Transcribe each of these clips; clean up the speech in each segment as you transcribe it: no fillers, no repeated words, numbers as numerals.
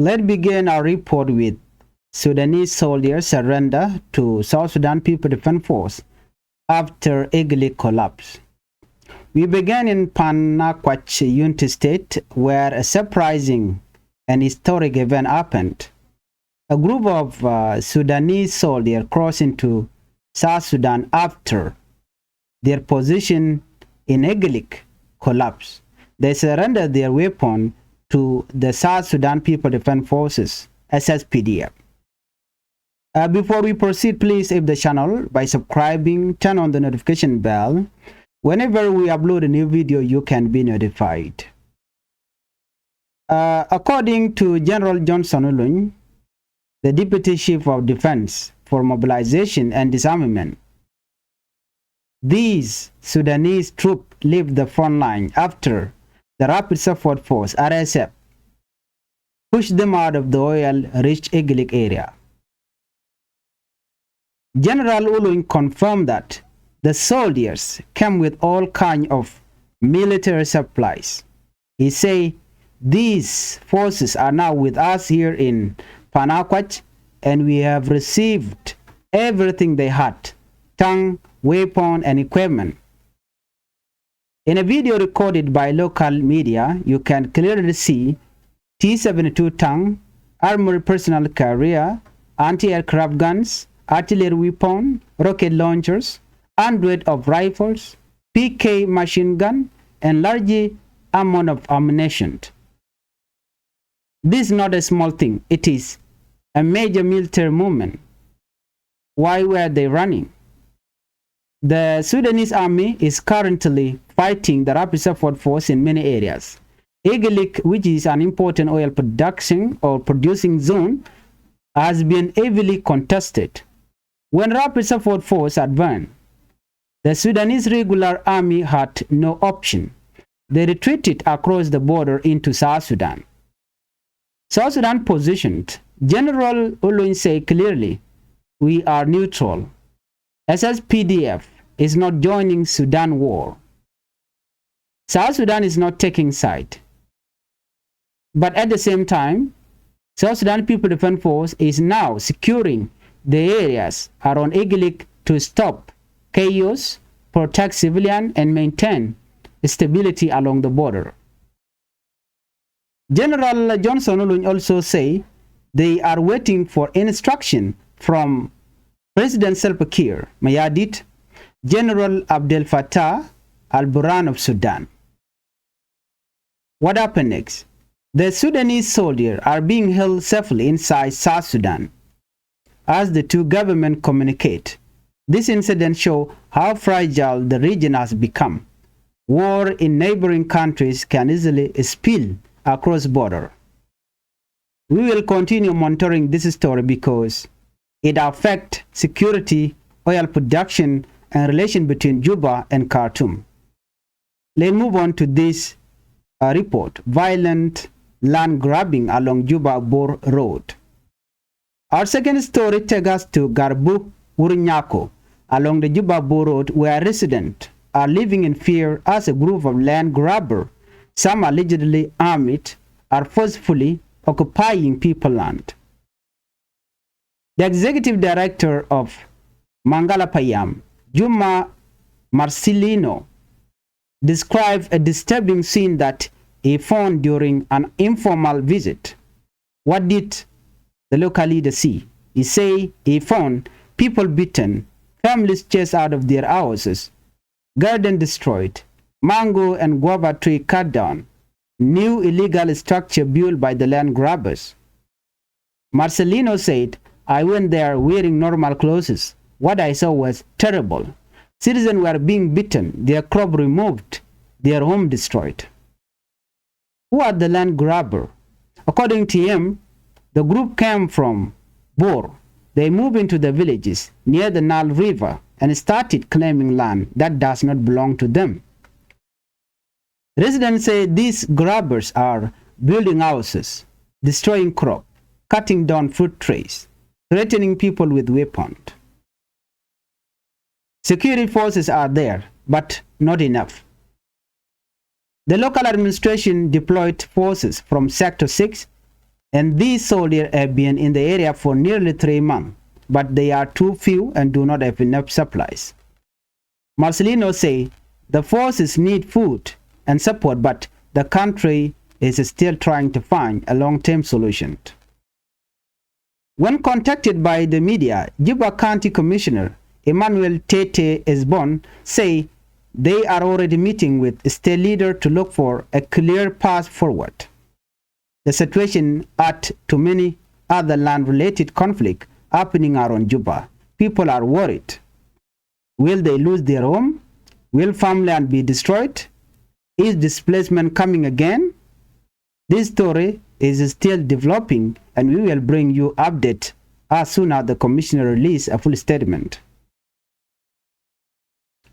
Let's begin our report with Sudanese soldiers surrender to South Sudan People Defense Force after Igli collapse. We began in Panakwach, Unity State, where a surprising and historic event happened. A group of Sudanese soldiers crossed into South Sudan after their position in Igli collapsed. They surrendered their weapon to the South Sudan People Defense Forces, SSPDF. Before we proceed, please save the channel by subscribing, turn on the notification bell. Whenever we upload a new video, you can be notified. According to General Johnson Ulun, the Deputy Chief of Defense for Mobilization and Disarmament, these Sudanese troops left the front line after the Rapid Support Force, RSF, pushed them out of the oil-rich Iglik area. General Ulun confirmed that the soldiers came with all kinds of military supplies. He said, these forces are now with us here in Panakwach, and we have received everything they had, tank, weapon, and equipment. In a video recorded by local media, you can clearly see T-72 tank, armored personnel carrier, anti-aircraft guns, artillery weapon, rocket launchers, hundreds of rifles, PK machine gun, and large amount of ammunition. This is not a small thing. It is a major military movement. Why were they running? The Sudanese army is currently fighting the Rapid Support Force in many areas. Iglik, which is an important oil production or producing zone, has been heavily contested. When Rapid Support Force advanced, the Sudanese regular army had no option. They retreated across the border into South Sudan. South Sudan positioned. General Ulun said clearly, we are neutral. SSPDF is not joining Sudan war. South Sudan is not taking side. But at the same time, South Sudan People Defense Force is now securing the areas around Iglik to stop chaos, protect civilians, and maintain stability along the border. General Johnson Ulun also say they are waiting for instruction from President Salva Kiir Mayardit, General Abdel Fattah al-Burhan of Sudan. What happened next? The Sudanese soldiers are being held safely inside South Sudan as the two governments communicate. This incident shows how fragile the region has become. War in neighboring countries can easily spill across border. We will continue monitoring this story because it affects security, oil production, and relation between Juba and Khartoum. Let's move on to this report. Violent land grabbing along Juba-Bor Road. Our second story takes us to Garbu Urinyako along the Juba-Bor Road, where residents are living in fear as a group of land grabbers, some allegedly armed, are forcefully occupying people's land. The executive director of Mangalapayam, Juma Marcelino, described a disturbing scene that he found during an informal visit. What did the local leader see? He said he found people beaten, families chased out of their houses, garden destroyed, mango and guava tree cut down, new illegal structure built by the land grabbers. Marcelino said, I went there wearing normal clothes. What I saw was terrible. Citizens were being beaten, their crop removed, their home destroyed. Who are the land grabbers? According to him, the group came from Bor. They moved into the villages near the Nile River and started claiming land that does not belong to them. Residents say these grabbers are building houses, destroying crop, cutting down fruit trees, threatening people with weapons. Security forces are there, but not enough. The local administration deployed forces from Sector 6 And these soldiers have been in the area for nearly 3 months, but they are too few and do not have enough supplies. Marcelino say the forces need food and support, but the country is still trying to find a long-term solution. When contacted by the media, Juba County Commissioner Emmanuel Tete Esbon say they are already meeting with state leader to look for a clear path forward. The situation adds to many other land-related conflicts happening around Juba. People are worried. Will they lose their home? Will farmland be destroyed? Is displacement coming again? This story is still developing, and we will bring you update as soon as the commissioner release a full statement.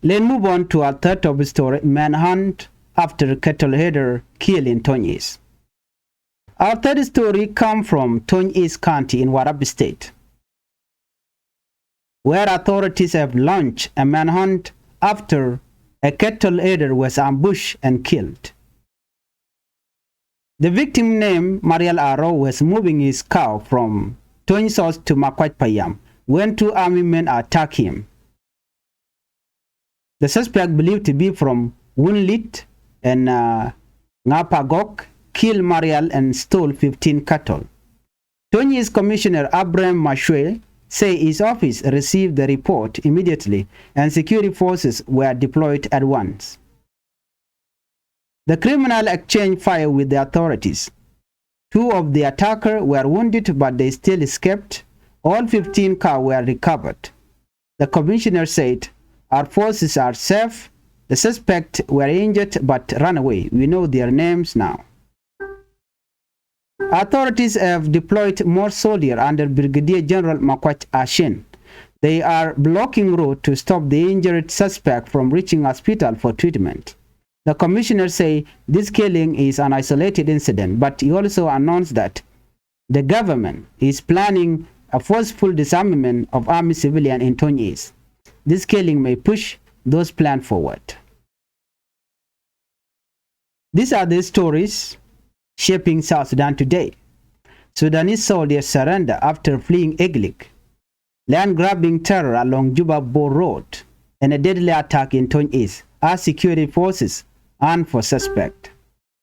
Let's move on to our third top story, manhunt after cattle header killed in Tonj. Our third story comes from Tonj County in Warab State, where authorities have launched a manhunt after a cattle header was ambushed and killed. The victim named Mariel Aro was moving his cow from Tonj South to Makwaj Payam when 2 army men attacked him. The suspect, believed to be from Wunlit and Ngapagok, killed Mariel and stole 15 cattle. Tonj's Commissioner Abraham Mashwe say his office received the report immediately and security forces were deployed at once. The criminal exchanged fire with the authorities. 2 of the attackers were wounded, but they still escaped. All 15 cows were recovered. The commissioner said, "Our forces are safe. The suspects were injured but ran away. We know their names now." Authorities have deployed more soldiers under Brigadier General Makwach Ashin. They are blocking road to stop the injured suspect from reaching hospital for treatment. The commissioner say this killing is an isolated incident, but he also announced that the government is planning a forceful disarmament of army civilians in Tonj. This killing may push those plans forward. These are the stories shaping South Sudan today. Sudanese soldiers surrender after fleeing Iglik, land-grabbing terror along Juba Bo Road, and a deadly attack in Tonj as security forces hunt for suspect.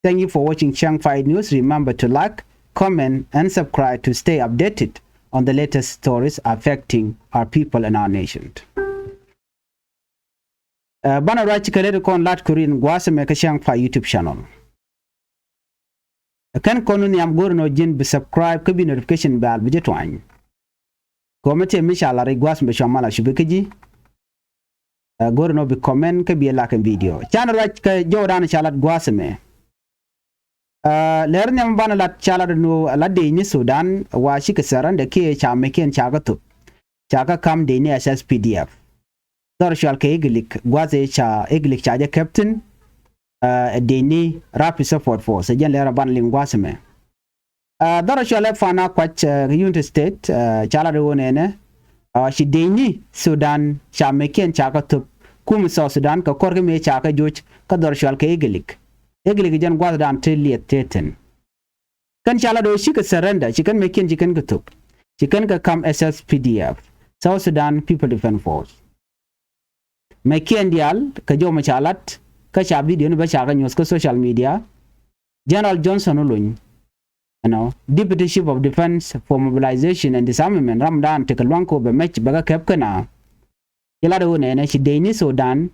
Thank you for watching Changfied News. Remember to like, comment, and subscribe to stay updated on the latest stories affecting our people and our nation. Bana right kale kon lat kurin gwasa me ka Changfied YouTube channel. Kan konu ni am gorno jin bi subscribe ka bi notification bell bi jetwany. Komete mishala re gwas me shamala shibikeji. Gorno bi comment ka bi like video. Channel right ka jodan chalat gwasa me. Leer nyam bana lat chalat no ladde ni Sudan wa shi ka saran da ke cha meken chaga to. Chaga kam de ni SSPDF. Darshal ke iglik gwaze cha iglik cha ja captain deni rapid support force jan lera ban lingwase me darshal fana kwach United State chala de wonene shi deni Sudan cha meken cha ka tup kum South Sudan ka korge me cha ka joch ka darshal ke iglik jan gwaze dan teliet teten kan chala do shi ka surrender shi kan meken ji kan ka tup shi kan ka kam SSPDF South Sudan People Defense Force Mekendial ka jo machalat ka cha video ni ba cha news ka social media General Johnson Olun Deputy Chief of Defense for Mobilization and Disarmament Ramdan Tekalwanko be match baga kep kana yala do ne shi Deni Sudan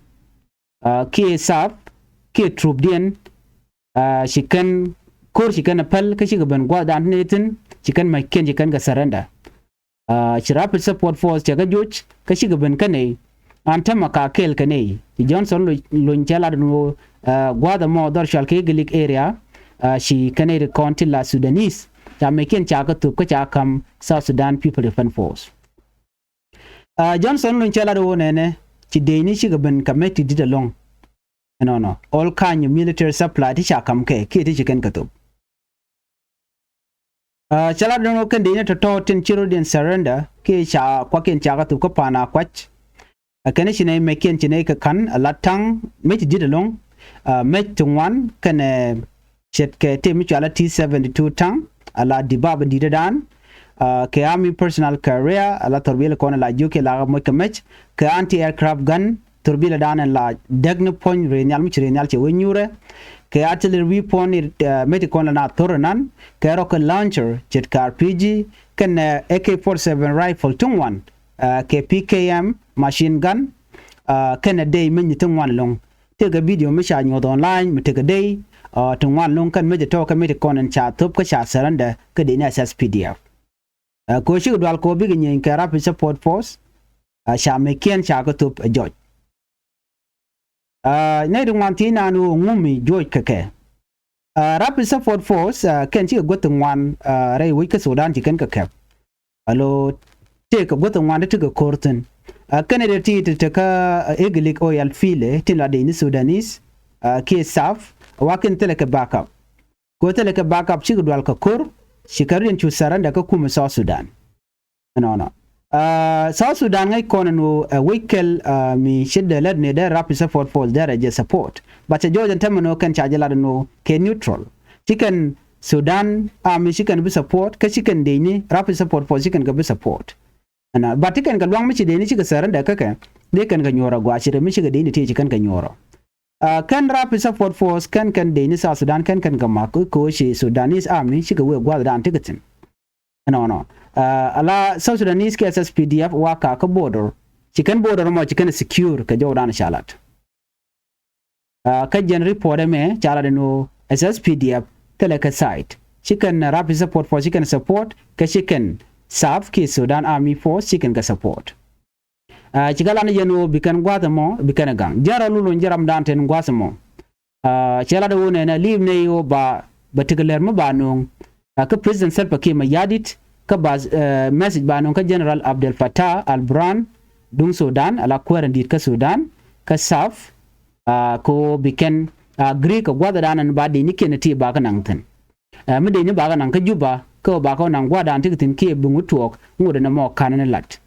ki sap ki troop dien shi kan kor shi kan pal ka shi ban gwa dan netin shi kan Meken shi kan ga surrender shi rapid support force ga joch ka shi ban kanai antama ka kel kane Johnson Lunchala no gwada mo darshal ke gilik area shi kane de county la Sudanese ta meken chaka tu ko chakam South Sudan People Defense Force Johnson Lunchala do nene ci Deni shi gaban committee did along no all kind of military supply ti chakam ke ti chicken katu chala do no kan Deni to tin children surrender ke cha kwaken chaka tu ko pana kwach akane shine meken chine ka kan latang met didalong met tungwan kan chet ke te mi chala T72 tang ala dibaba didadan ke army personal career ala torbile kona la juke la mo kemech ke anti aircraft gun torbile dan la degne point renyal mi renyal che wenyure ke artillery weapon meti kona na toronan ke rocket launcher jet RPG ken AK47 rifle tungwan ke PKM machine gun ken day men tungwan long tega video mi sha nyod online mi tega day tungwan long kan meje to kan meti kona cha top ka sha saranda ke de SSPDF ko shi dwal ko bi nyen ka rapid support force sha me ken sha ko top George ne dum wantina no ngumi George keke rapid support force ken chi gotun wan rai wi ka Sudan ti ken ka kep alo te ka gotun wan te ka korten Canada ti te ka egilik oil file tin la de ni Sudanese ke saf wakin tele ka backup ko tele ka backup chi dwal ka kor shikarin chu saranda ka kuma South Sudan no South Sudan ngai kono no wekel mi shidda lad ne da rapid support force da je support but Georgian terminal kan charge lad no ke neutral chicken Sudan mi chicken bi support ka chicken de ni rapid support force chicken ga bi support ana but chicken ga luang mi chi de ni chiga saranda ka de kan ga nyora gwa chi de mi chiga de ni te chicken ga nyora kan rapid support force kan de ni South Sudan kan ga ma ko shi Sudanese army chiga we gwa da antigatin no ala South Sudanese ke SSPDF waka ka border chicken border mo chicken secure ka jawdan shalat ka gen report me chala no SSPDF tele ka site chicken rapid support for chicken support ka chicken saf ke Sudan army force chicken ka support chigala ne yeno bikan gwata mo bikan gang jara lulu jaram danten gwasa mo chala da wona na leave ne yo ba particular mo ba no ka president self ke ma yadit ka message ba non ka General Abdel Fattah al-Burhan dung Sudan ala kwarandit ka Sudan ka saf ko biken agree ka gwada danan ba de ni kenati ba ka nangten mu de ni ba ka nang ka Juba ko ba ka nang gwada antikin ke bungu tuok ngode na mo kanan lat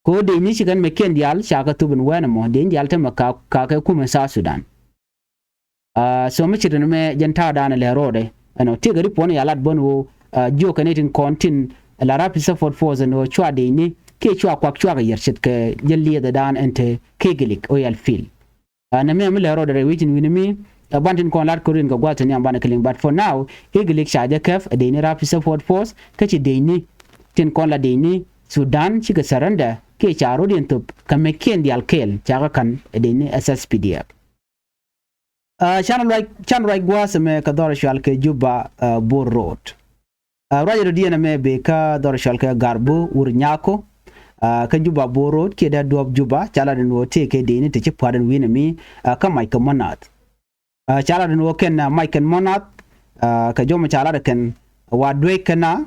ko de ni shigan me ken dial shaka tubun wana mo de dial ta maka ka kuma South Sudan so mu chirin me janta dana le rode ano te gari pon ya lat bonwo jo kanetin kontin la rapid support force no chwa de ni ke chwa kwak chwa ga yerchit ke jelli da dan ente kegelik oil field na me le rode re witin winimi bantin kon lat korin ga gwata ni ambana killing but for now kegelik shaja kef de ni rapid support force kachi de ni tin kon la de ni Sudan chiga saranda ke charo din to kameken di alkel chaga kan de ni SSPDF channel like gwasa me ka dor shal ke Juba Bor Road rajo diena me be ka dor shal ke Garbo ur nyako ka Juba Bor Road ke da dob Juba chala den wo te ke de ni te ci padan wina mi ka Mike Monat chala den wo ken Mike Monat ka joma chala da ken wa dwe kana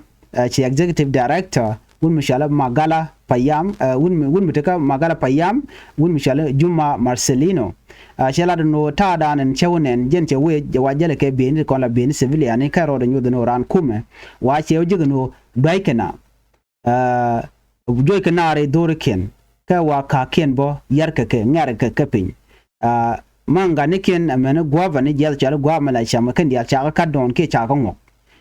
ci executive director wun mishala Magala Payam wun mitaka Magala Payam wun mishala Juma Marcelino chala no ta danen chewnen jen chewe wajale ke bin ko la bin civilian ka ro nyu no ran kume wa chew jigno baikena joy kana re dorken ka wa ka ken bo yarka ke ngar ka kapin manga ne ken amena gwava ne jel chala gwa mala chama kan dia cha ka don ke cha ka ngok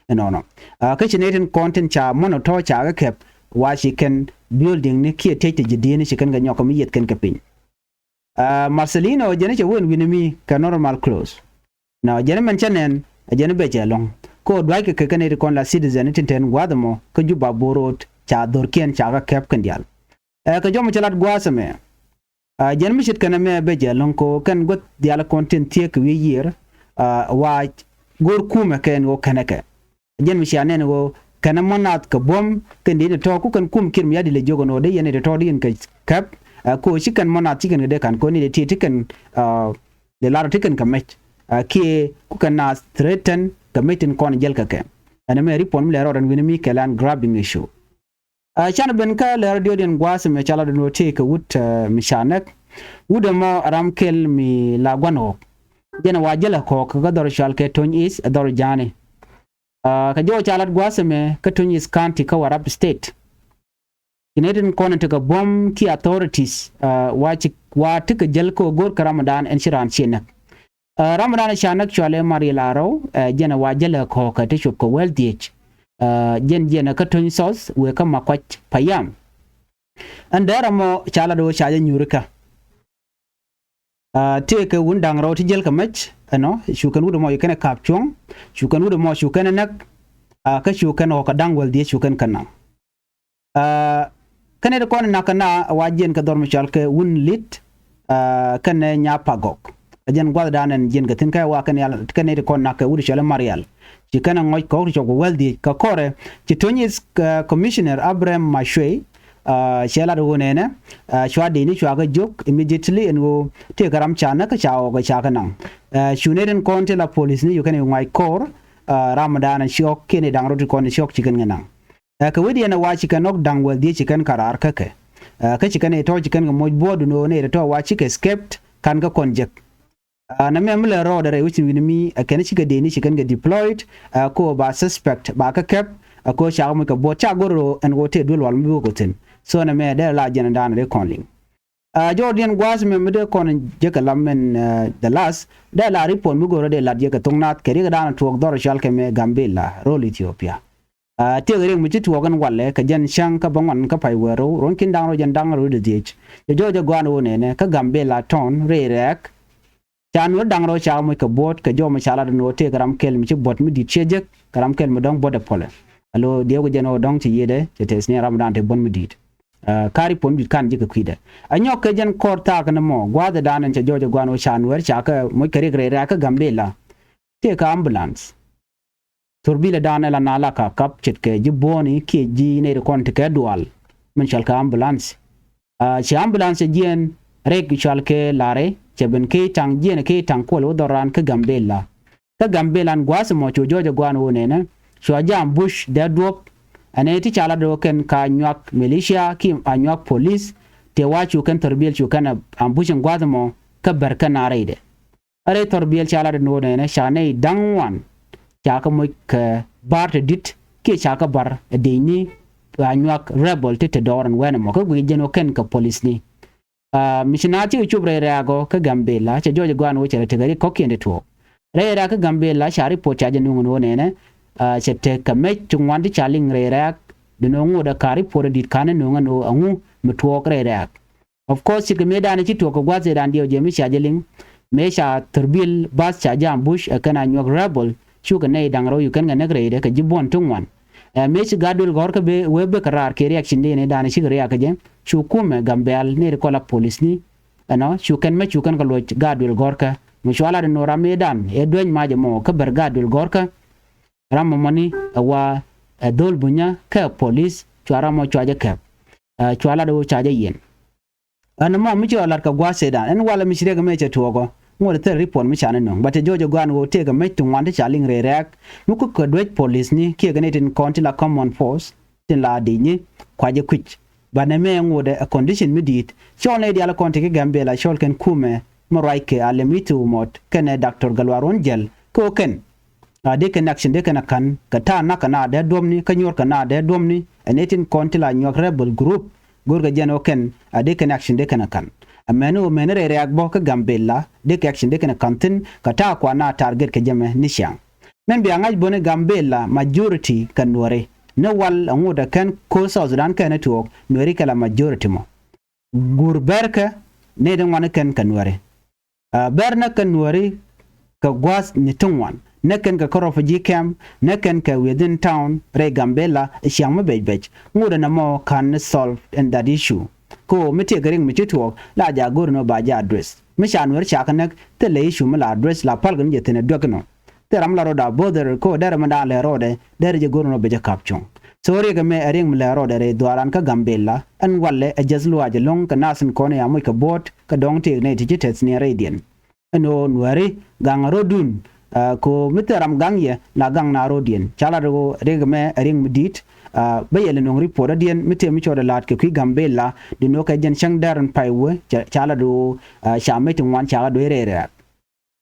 no ka chinetin content cha mono to cha ka kep wa shi ken building ne ke tete jidini shi kan ga nyoko mi yet ken kapin Marcelino jene che won winimi ka normal close now jene man chanen jene be long ko dwai ke kane kon la citizen tinten gwadamo ko Juba borot cha dorken cha ga kep kandial ka jomo chalat gwasame jene mi shit kana me be long ko kan got dial content tie ko year wa gor kuma ken go kanaka jene mi shanen go kana monat ka bom kan de to ku kan kum kirmi yadi le jogo no de yene de to din ka kap ko chicken mona chicken de kan ko ni de chicken de la chicken kamet ki ku kan na threaten kametin kon jel ka ke ana me ripon le ro dan winimi kelan grabbing issue chana ben ka le radio den gwas me chala de no te ka wut mishanak wuda mo aram kel mi la gwano jena wajela ko ka dor shal ke Tonj is dor jane ka jo chalat gwas me ka Tonj is county ka warab state Canadian corner to bomb key authorities wa tika jelko gor Ramadan and Shiran Chinak. Ramadan Shanak Chale Marilaro, Jena Wajela Koka, Tishop Well DH. jen ka Tonj sauce we ka makwach payam andera mo chala do chaje nyurika take wundang ro tijel ka mach ano shukan wudo mo yekene kapchong shukan wudo mo shukan nak ka shukan o ka dangwal die shukan kana kane de kon nakana wajen ka dormo chal ke wun lit kane nya pagok ajen gwada danen jen ga tin kai wa kane de kon nakka wudo chal marial ci kana ngoy ko to go weldi ka kore ci Tonj's commissioner Abraham Mashwe shela do nene shwa de ni shwa ga jok immediately and go te garam chana ka chao ga cha kana shuneden kon te la police ni you can ngoy kor ramadan and shok kene dang ro kon shok ci kan ngana ka wedi na wa ci kan nok dang weldi ci kan karar ka ke ka ci kan e to ci kan mo bodu no ne to wa ci ke escaped kan ga konjek na memle ro da which win mi kan ci ga de ni ci kan ga deployed ko ba suspect ba ka kep ko sha mu ka bo cha goro en go te dul wal mu go ten so na me da la jena dan re conling Jordan gwas me de kon je ka lamen the last da la report mu go de la je ka tungnat ke ga dan tuok dor shal ke me Gambela rol Ethiopia te gere mu ci tuogan walle ka jen shang ka bangon ka pai wero ron kin dang ro jen dang ro de je jo gwan wo ne ka Gambela ton re rek chan wo dang ro cha mu ka bot ka jo ma chala no te gram kel mi ci bot mi di chejek gram kel mu dong bot pole alo de go jeno dong ci yede te tesne ramadan te bon mi dit kari pon bit kan jika kwide anyok ke jen korta kana mo gwada danan cha jojo gwano chanwer cha ka mo kare gre ka Gambela te ka ambulance turbile dana la nala ka kap chit ke jiboni ke ji ne kon te ke dual men chal ka ambulance cha ambulance jen rek chal ke lare cheben ke tang jen ke tang ko lo doran ka Gambela gwas mo jojo gwano ne na so jam bush de dop ane ti chala do ken ka nyak militia ki anyak police te wachu ken torbiel chu kana ambushin gwadamo ka barka na raide are torbiel chala do no ne shane dangwan chaka mo ka bar dit ki chaka bar de ni anyak rebel te doran wen mo ka gujeno ken ka police ni missionati chubre reago ka Gambela che joje gwan wo chere te gari kokende to reera ka Gambela shari po chaje no ne chete kamet chungwan di chaling rerak dunongo da kari pore dit kana nonga no angu mtuok rerak of course chike medane chi to ko gwaze dan dio jemi chajeling mesha turbil bas cha jam bush kana nyok rebel chuka nei dangro yu kan ngane grede ka jibon tungwan mechi gadul gor ka be webe karar ke reaction de ne dane chi reak je chukume Gambel ne ko la police ni ano chukan me chukan ka lo gadul gor ka mushwala de nora medan e doñ maje mo ka ber gadul gor ka ramo mani wa dol bunya ka police chwara mo chwaje ka chwala do chaje yen an mo mi chola ka gwase dan en wala mi shire ga meche togo ngol te report mi chana no bate jojo gwan go te ga meche ngwande chaling re rek mu ko dwet police ni ke ga netin konti la common force tin la di ni kwaje kwich bane me ngode a condition mi dit chole di ala konti ke Gambela chol ken kume mo raike ale mitu mot ken Dr. Galwaron gel ko ken de ken action de ken kan ka ta na kana de domni ka nyor kana de domni enetin konti la nyok rebel group gorga jeno ken de ken action de ken kan ameno menere reak bo ka Gambela de ken action de ken kantin ka ta kwa na target ke jeme nishang men bi angaj bone Gambela majority kan wore no wal ngoda kan ko South Sudan kan to nori kala majority mo gurberka ne de wan ken kan wore berna kan wore ka gwas ni tungwan neken ka koro faji kem neken ka within town re Gambela siang ma bej nguda na mo kan solve and that issue ko mete garing mi chito la ja gor no ba ja address mi shan wer cha kanak te le issue ma la address la pal gan jetene dogno te ram la roda border ko der ma da le rode der je gor no be ja kapchong sori ga me aring mi la rode re dwaran ka Gambela an walle a jazlu aje long ka nasin ko ne amoy ka bot ka dong te ne tijetes ne radian no nwari gangarodun ko miteram gangye la gang na rodien chala ro regme ring midit bayele no report dien mite mi choda lat ke ki Gambela di no ka jen chang daran paiwe chala do shamete wan chala do rere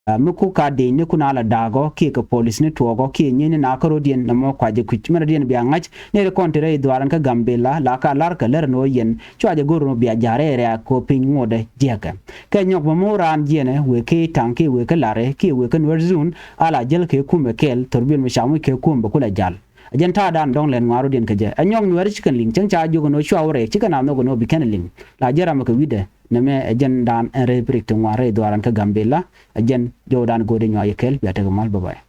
muku ka de ni kuna la dago ki ka police ni togo ki nyini na ka rodien na mo kwaje kuchmera dien bi angach ne re kontere dwaran ka Gambela la ka lar ka ler no yen chwaje goro bi ajare re ko pin ngode jeka ka nyok mo ran jene we ke tanki we ka lare ki we ka werzun ala jel ke kume kel torbil mi shamu ke kumba kula jal ajen ta dan dong len ngaro din kaje anyong nuer chicken ling chang cha jugo no shawre chicken am no no biken ling la jera maka wide na me ajen dan en reprik to ngare doaran ka gambela ajen jodan gode nyo ayekel biata mal bye.